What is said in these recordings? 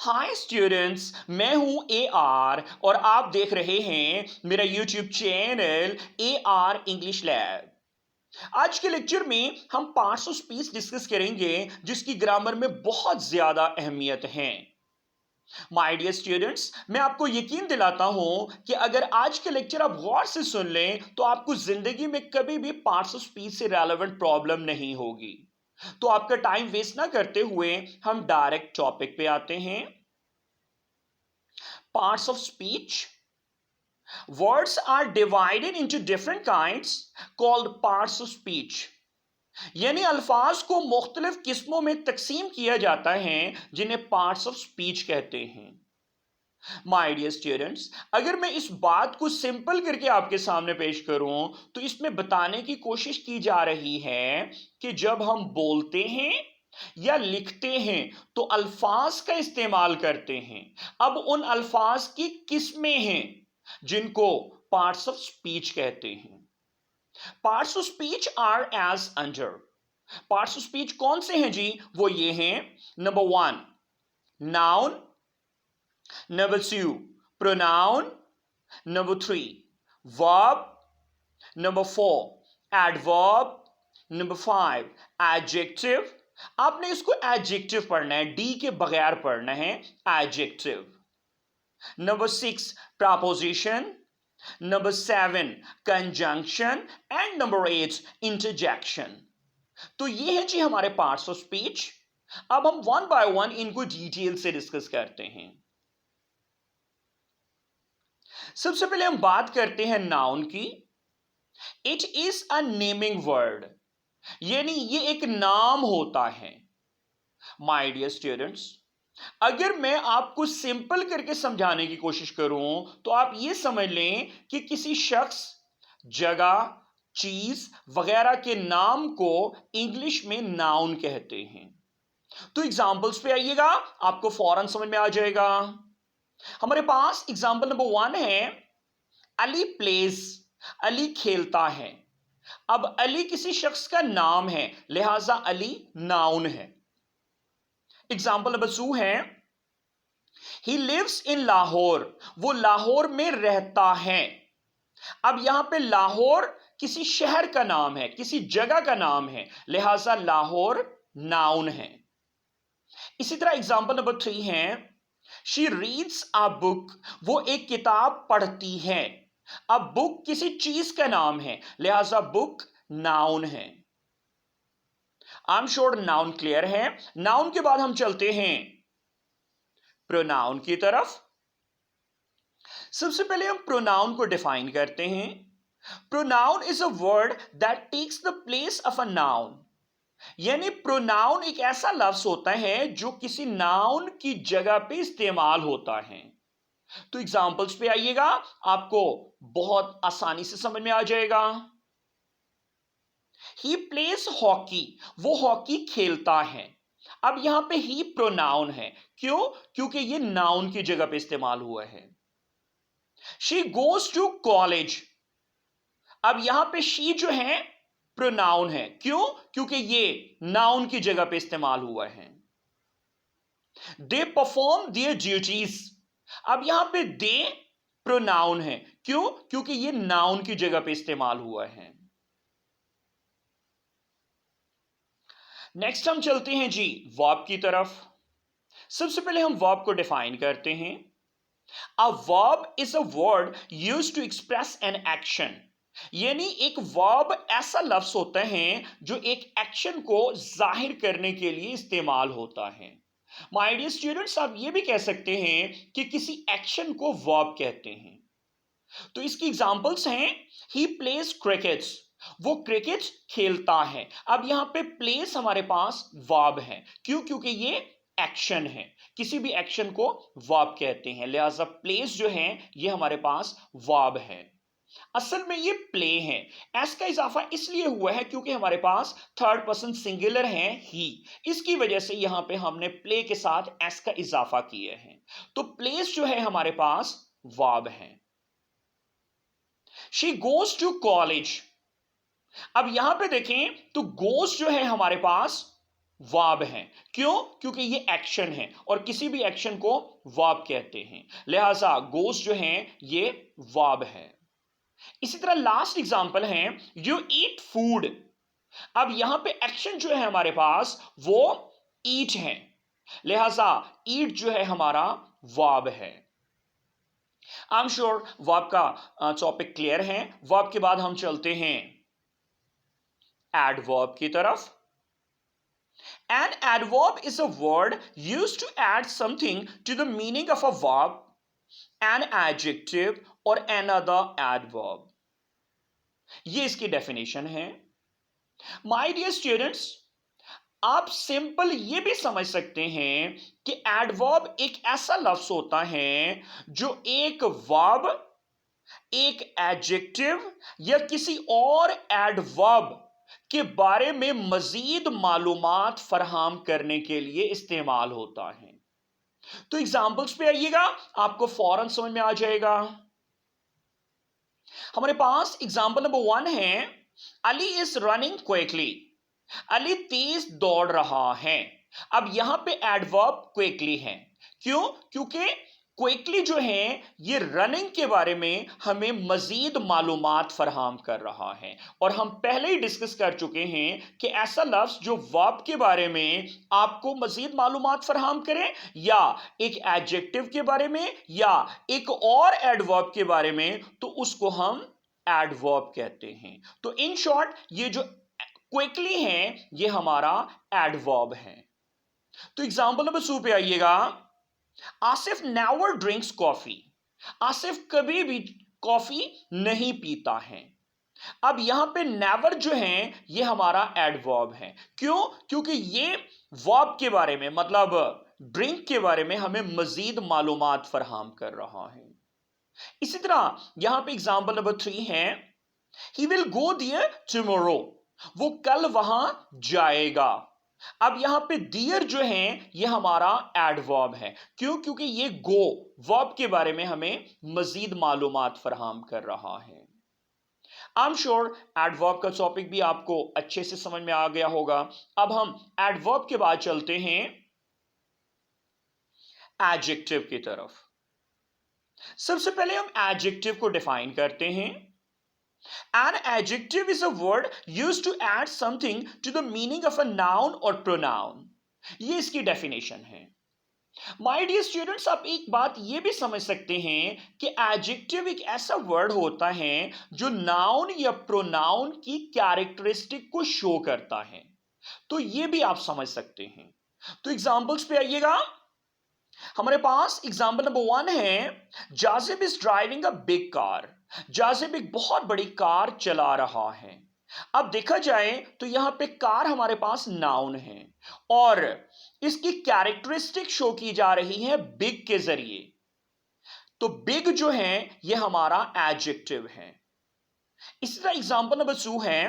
Hi students, मैं हूं A R और आप देख रहे हैं मेरा YouTube channel A R English lab. आज के लेक्चर में हम पार्ट्स ऑफ स्पीच डिस्कस करेंगे जिसकी ग्रामर में बहुत ज्यादा अहमियत है। माय डियर स्टूडेंट्स, मैं आपको यकीन दिलाता हूं कि अगर आज के लेक्चर आप गौर से सुन लें तो आपको जिंदगी में कभी भी पार्ट्स ऑफ स्पीच से रेलेवेंट प्रॉब्लम नहीं होगी। तो आपका टाइम वेस्ट ना करते हुए हम डायरेक्ट टॉपिक पे आते हैं। Parts of speech. Words are divided into different kinds called parts of speech. यानी अल्फाज को मुख्तलिफ किस्मों में तकसीम किया जाता है जिन्हें पार्ट्स ऑफ स्पीच कहते हैं। माय डियर स्टूडेंट्स, अगर मैं इस बात को सिंपल करके आपके सामने पेश करूं तो इसमें बताने की कोशिश की जा रही है कि जब हम बोलते हैं या लिखते हैं तो अल्फाज का इस्तेमाल करते हैं। अब उन अल्फाज की किस्में हैं जिनको पार्ट्स ऑफ स्पीच कहते हैं। Parts of speech are as under. Parts of speech कौन से हैं जी? वो ये हैं। Number 1 noun, Number 2, pronoun. Number 3, verb. Number 4, adverb. Number 5, adjective. आपने इसको adjective पढ़ना है, D के बगैर पढ़ना है, adjective. Number 6, preposition. Number 7, conjunction. And number 8, interjection. तो ये है जी हमारे पार्ट्स ऑफ स्पीच। अब हम वन बाय वन इनको डिटेल से डिस्कस करते हैं। सबसे पहले हम बात करते हैं नाउन की। It is a naming word, यानी ये एक नाम होता है। माय डियर स्टूडेंट्स, अगर मैं आपको सिंपल करके समझाने की कोशिश करूं तो आप ये समझ लें कि किसी शख्स, जगह, चीज वगैरह के नाम को इंग्लिश में नाउन कहते हैं। तो एग्जांपल्स पे आइएगा, आपको फौरन समझ में आ जाएगा। हमारे पास एग्जाम्पल नंबर 1 है, अली प्लेज। अली खेलता है। अब अली किसी शख्स का नाम है, लिहाजा अली नाउन है। एग्जाम्पल नंबर 2 है, ही लिव्स इन लाहौर। वो लाहौर में रहता है। अब यहां पे लाहौर किसी शहर का नाम है, किसी जगह का नाम है, लिहाजा लाहौर नाउन है। इसी तरह एग्जाम्पल नंबर 3 है, शी रीड्स अ बुक। वो एक किताब पढ़ती है। अब बुक किसी चीज का नाम है, लिहाजा बुक नाउन है। I am sure noun clear है। नाउन के बाद हम चलते हैं प्रोनाउन की तरफ। सबसे पहले हम प्रोनाउन को डिफाइन करते हैं। Pronoun is a word that takes the place of a noun. यानी प्रोनाउन एक ऐसा लफ्ज होता है जो किसी नाउन की जगह पे इस्तेमाल होता है। तो एग्जाम्पल्स पे आइएगा, आपको बहुत आसानी से समझ में आ जाएगा। He plays hockey. वो हॉकी खेलता है। अब यहां पे ही प्रोनाउन है। क्यों? क्योंकि ये नाउन की जगह पे इस्तेमाल हुआ है। She goes to college. अब यहां पे शी जो है प्रोनाउन है। क्यों? क्योंकि ये नाउन की जगह पे इस्तेमाल हुआ है। They perform their duties. अब यहां पे दे प्रोनाउन है। क्यों? क्योंकि ये नाउन की जगह पे इस्तेमाल हुआ है। नेक्स्ट हम चलते हैं जी वर्ब की तरफ। सबसे पहले हम वर्ब को डिफाइन करते हैं। A verb is a word used to express an action. यानी एक वर्ब ऐसा लफ्ज होता है जो एक एक्शन को जाहिर करने के लिए इस्तेमाल होता है। माय डियर स्टूडेंट्स, आप ये भी कह सकते हैं कि किसी एक्शन को वर्ब कहते हैं। तो इसकी एग्जांपल्स हैं, ही प्लेज क्रिकेट्स। वो क्रिकेट खेलता है। अब यहां पे प्लेस हमारे पास वर्ब है। क्यों? क्योंकि ये एक्शन है। किसी भी एक्शन को वर्ब कहते हैं, लिहाजा प्लेस जो है ये हमारे पास वर्ब है। असल में ये प्ले है। एस का इजाफा इसलिए हुआ है क्योंकि हमारे पास थर्ड पर्सन सिंगुलर है ही। इसकी वजह से यहां पे हमने प्ले के साथ एस का इजाफा किया है। तो प्लेस जो है हमारे पास वर्ब है। She goes to college. अब यहां पे देखें तो गोज जो है हमारे पास वर्ब हैं। क्यों? क्योंकि ये एक्शन है और किसी भी एक्शन को वर्ब कहते हैं, लिहाजा गोस जो हैं ये वर्ब है। इसी तरह लास्ट एग्जांपल है यू ईट फूड। अब यहां पे एक्शन जो है हमारे पास वो ईट है, लिहाजा ईट जो है हमारा वर्ब है। आई एम श्योर वर्ब का टॉपिक क्लियर है। वर्ब के बाद हम चलते हैं एडवर्ब की तरफ। An adverb is a word used to add something to the meaning of a verb, an adjective or another adverb. ये इसकी डेफिनेशन है। माय डियर स्टूडेंट्स, आप सिंपल ये भी समझ सकते हैं कि एडवर्ब एक ऐसा लफ्ज होता है जो एक वर्ब, एक एडजेक्टिव या किसी और एडवर्ब के बारे में मजीद मालूमात फराहम करने के लिए इस्तेमाल होता है। तो एग्जाम्पल्स पे आइएगा, आपको फौरन समझ में आ जाएगा। हमारे पास एग्जाम्पल नंबर 1 है, Ali is running quickly. Ali तेज दौड़ रहा है। अब यहां पे एडवर्ब क्विकली है। क्यों? क्योंकि क्विकली जो है ये रनिंग के बारे में हमें मजीद मालूमात फराहम कर रहा है, और हम पहले ही डिस्कस कर चुके हैं कि ऐसा लफ्ज जो वर्ब के बारे में आपको मजीद मालूमात फराहम करे, या एक एडजेक्टिव के बारे में, या एक और एडवर्ब के बारे में, तो उसको हम एडवर्ब कहते हैं। तो इन शॉर्ट ये जो क्विकली है ये हमारा एडवर्ब है। तो एग्जांपल नंबर 2 पे आइएगा, Asif never drinks coffee. Asif कभी भी कॉफी नहीं पीता है। अब यहां पे नेवर जो है ये हमारा एडवर्ब है। क्यों? क्योंकि ये वर्ब के बारे में, मतलब ड्रिंक के बारे में हमें मजीद मालूमात फराहम कर रहा है। इसी तरह यहां पे एग्जांपल नंबर 3 है, he will go there tomorrow. वो कल वहां जाएगा। अब यहां पे डियर जो है ये हमारा एडवर्ब है। क्यों? क्योंकि ये गो वर्ब के बारे में हमें मजीद मालूमात फराहम कर रहा है। आई एम श्योर एडवर्ब का टॉपिक भी आपको अच्छे से समझ में आ गया होगा। अब हम एडवर्ब के बाद चलते हैं एडजेक्टिव की तरफ। सबसे पहले हम एडजेक्टिव को डिफाइन करते हैं। An adjective is a word used to add something to the meaning of a noun or pronoun. ये इसकी डेफिनेशन है। माय डियर स्टूडेंट्स, आप एक बात ये भी समझ सकते हैं कि एडजेक्टिव एक ऐसा वर्ड होता है जो नाउन या प्रोनाउन की कैरेक्टरिस्टिक को शो करता है। तो ये भी आप समझ सकते हैं। तो एग्जांपल्स पे आइएगा। हमारे पास एग्जांपल नंबर 1 है, Jazib is driving a big car. Jazib एक बहुत बड़ी कार चला रहा है। अब देखा जाए तो यहां पे कार हमारे पास नाउन है और इसकी कैरेक्टरिस्टिक शो की जा रही है बिग के जरिए। तो बिग जो है ये हमारा एडजेक्टिव है। इसी तरह एग्जांपल नंबर 2 है,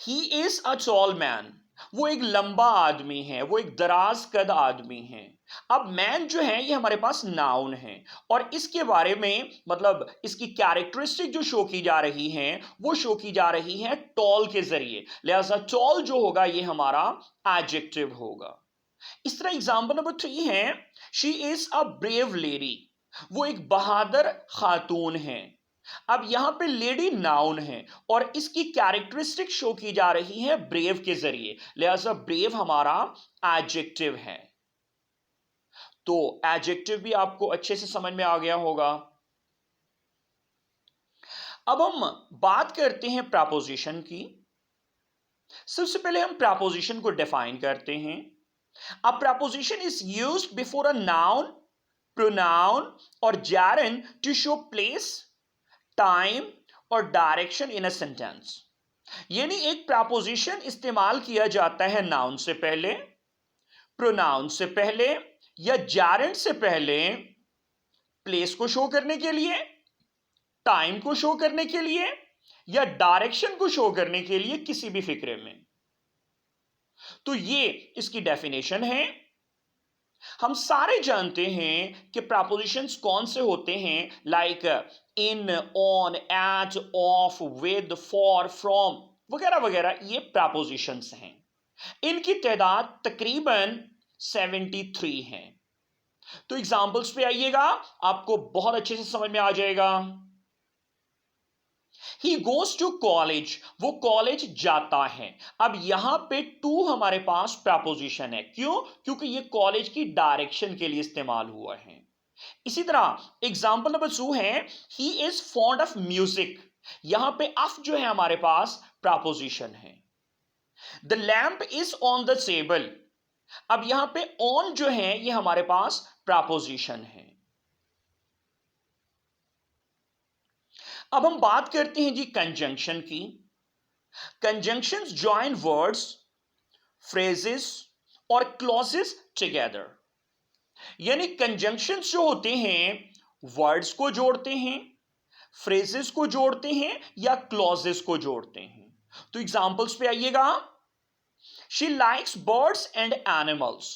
he is a tall man. वो एक लंबा आदमी है, वो एक दराज कद आदमी है। अब मैन जो है ये हमारे पास नाउन है और इसके बारे में, मतलब इसकी कैरेक्टरिस्टिक जो शो की जा रही है वो शो की जा रही है टॉल के जरिए, लिहाजा टॉल जो होगा ये हमारा एडजेक्टिव होगा। इस तरह एग्जांपल नंबर 3 है, she is a brave lady. वो एक बहादुर खातून है। अब यहां पे लेडी नाउन है और इसकी कैरेक्टरिस्टिक शो की जा रही है ब्रेव के जरिए, लिहाजा ब्रेव हमारा एडजेक्टिव है। तो एडजेक्टिव भी आपको अच्छे से समझ में आ गया होगा। अब हम बात करते हैं प्रपोजिशन की। सबसे पहले हम प्रपोजिशन को डिफाइन करते हैं। A preposition is used before a noun, pronoun और gerund to show place, time और डायरेक्शन इन अ सेंटेंस। यानी एक प्रपोजिशन इस्तेमाल किया जाता है नाउन से पहले, प्रोनाउन से पहले या जैरंड से पहले, प्लेस को शो करने के लिए, टाइम को शो करने के लिए या डायरेक्शन को शो करने के लिए किसी भी फिक्रे में। तो ये इसकी डेफिनेशन है। हम सारे जानते हैं कि प्रपोजिशंस कौन से होते हैं, like in, on, at, of, with, for, from वगैरह वगैरह, ये प्रपोजिशंस हैं। इनकी तादाद तकरीबन 73 है। तो एग्जाम्पल्स पे आइएगा, आपको बहुत अच्छे से समझ में आ जाएगा। ही गोज टू कॉलेज, वो कॉलेज जाता है। अब यहां पे टू हमारे पास प्रपोजिशन है, क्यों? क्योंकि ये कॉलेज की डायरेक्शन के लिए इस्तेमाल हुआ है। इसी तरह एग्जाम्पल नंबर 2 है, he is fond of music. यहां पे अफ जो है हमारे पास प्रपोजिशन है। The lamp is on the table. अब यहां पे ऑन जो है ये हमारे पास प्रपोजिशन है। अब हम बात करते हैं जी कंजंक्शन की। कंजंक्शंस जॉइन वर्ड्स, फ्रेजेस और क्लॉजेस टुगेदर। यानी कंजंक्शंस जो होते हैं वर्ड्स को जोड़ते हैं, फ्रेजेस को जोड़ते हैं या क्लॉजेस को जोड़ते हैं। तो एग्जांपल्स पे आइएगा। She likes birds and animals,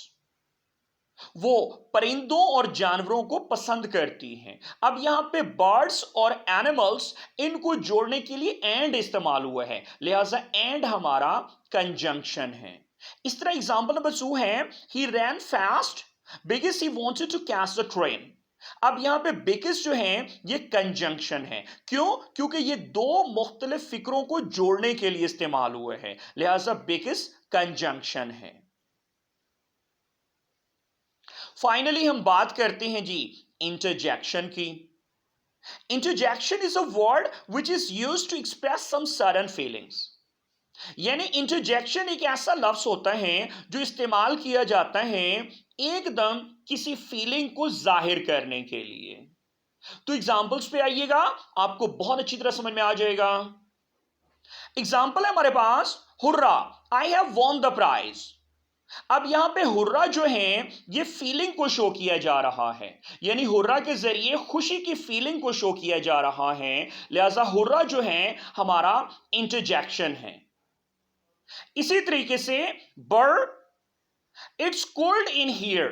वो परिंदों और जानवरों को पसंद करती हैं। अब यहां पे बर्ड्स और एनिमल्स, इनको जोड़ने के लिए एंड इस्तेमाल हुआ है, लिहाजा एंड हमारा कंजंक्शन है। इस तरह एग्जांपल नंबर 2 है, he ran fast because he wanted to catch the train. अब यहां पे बिकॉज जो है ये कंजंक्शन है, क्यों? क्योंकि ये दो मुख्तलिफ फिक्रों को जोड़ने के लिए इस्तेमाल हुए हैं, लिहाजा बिकॉज कंजंक्शन है। फाइनली हम बात करते हैं जी इंटरजेक्शन की। Interjection is a word which is used to express some sudden feelings. यानी इंटरजेक्शन एक ऐसा लफ्ज होता है जो इस्तेमाल किया जाता है एकदम किसी फीलिंग को जाहिर करने के लिए। तो एग्जांपल्स पे आइएगा, आपको बहुत अच्छी तरह समझ में आ जाएगा। एग्जांपल है हमारे पास, hurray I have won the prize. अब यहां पे हुर्रा जो है ये फीलिंग को शो किया जा रहा है, यानी हुर्रा के जरिए खुशी की फीलिंग को शो किया जा रहा है, लिहाजा हुर्रा जो है हमारा इंटरजेक्शन है। इसी तरीके से बर, इट्स कोल्ड इन हियर।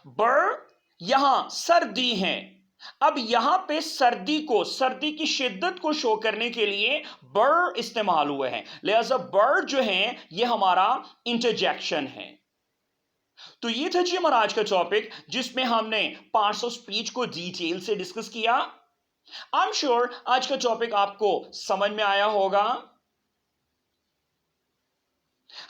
बर यहां सर्दी है। अब यहां पे सर्दी को, सर्दी की शिद्दत को शो करने के लिए बर इस्तेमाल हुए हैं, लिहाजा बर जो है ये हमारा इंटरजेक्शन है। तो ये था जी हमारा आज का टॉपिक, जिसमें हमने पार्ट्स ऑफ स्पीच को डिटेल से डिस्कस किया। आई एम श्योर आज का टॉपिक आपको समझ में आया होगा।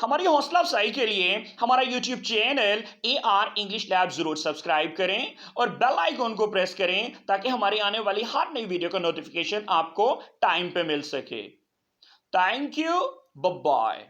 हमारी हौसला अफजाई के लिए हमारा YouTube channel AR English lab जरूर सब्सक्राइब करें और बेल आइकॉन को प्रेस करें ताकि हमारी आने वाली हर नई वीडियो का नोटिफिकेशन आपको टाइम पे मिल सके। Thank you, bye bye.